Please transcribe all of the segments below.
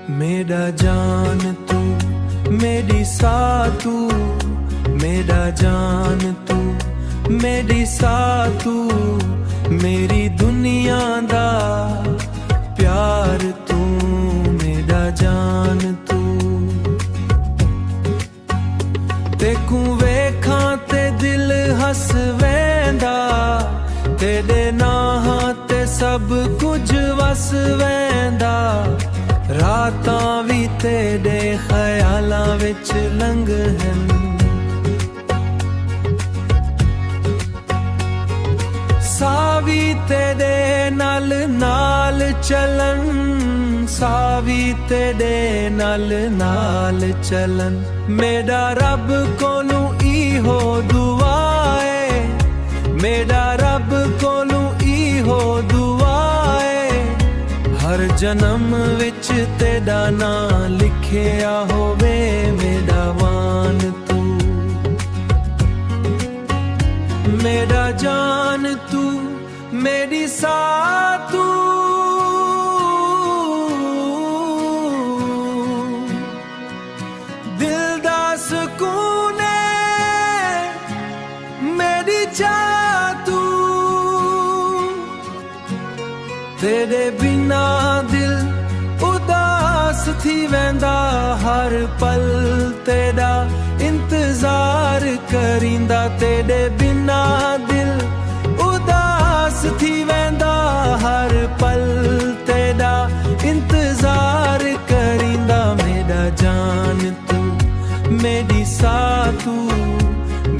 मेरा जान तू, मेरी सा तू, मेरा जान तू, मेरी सा तू, मेरी दुनिया दा प्यार तू, मेरा जान तू। तेकू वेखां ते दिल हस वेंदा, तेरे नां ते सब कुछ वस वेंदा। रातां भी तेरे ख्यालां विच लंघन, सावी तेरे नाल नाल चलन, सावी तेरे नाल नाल चलन। मेरा रब कोलू इहो दुआ है, मेरा रब कोलू इहो दुआ है। हर जन्म विच तेरा नां लिखिया होवे, मेरा वान तू, मेरा जान तू, मेरी सा तू। दिल दा सुकून मेरी चाह तू, तेरे बिना दिल उदास थी वेंदा। हर पल तेरा इंतजार करींदा, तेरे बिना दिल उदास थी वेंदा। हर पल तेरा इंतजार करींदा। मेरा जान तू, मेरी सा तू,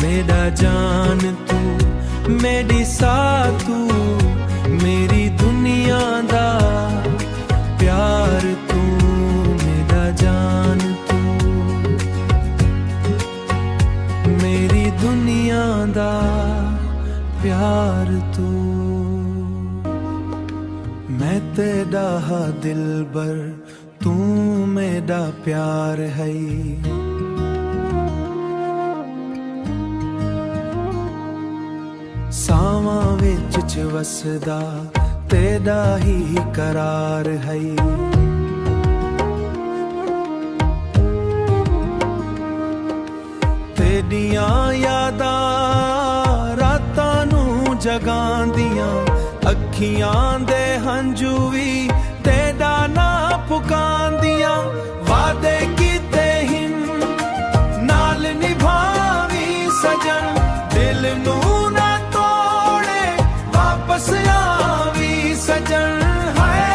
मेरा जान तू, मेरी सा तू, मेरी दुनिया दा प्यार तू, मेरा जान तू, मेरी दुनिया दा प्यार तू। मैं तेरा हा दिलबर, तू मेरा प्यार है। सावां विच च वसदा तेरा ही करार है। तेरियां यादां रातां नूं जगांदियां, अखियां दे हंझू भी तेरा ना पुकांदियां। वादे कीते हिन नाल निभावी सजन, दिल नूं ना तोड़े वापस आवी सजन। है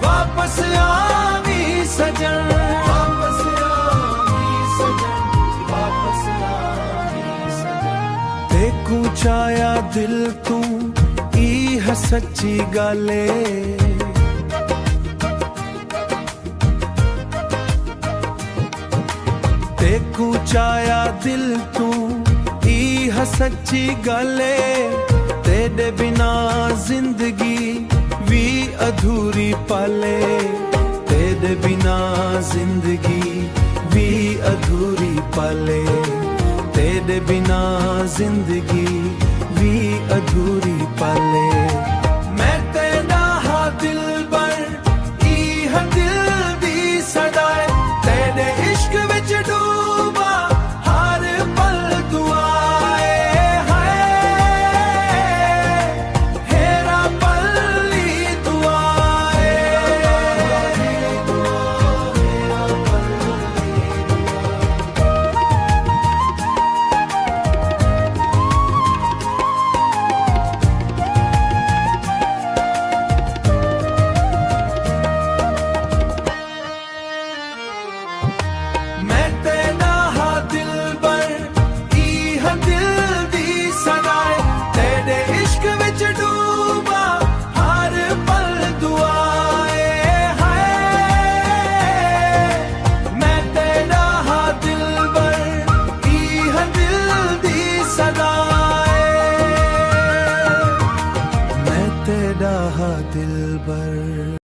वापस आवी सजन, वापस आवी सजन, वापस आवी सजन। देखू चाया दिल तू ई है सच्ची गले, देखू चाया दिल तू ई है सच्ची गले। तेरे बिना जिंदगी भी अधूरी पाले, तेरे बिना जिंदगी भी अधूरी पाले, तेरे बिना जिंदगी भी अधूरी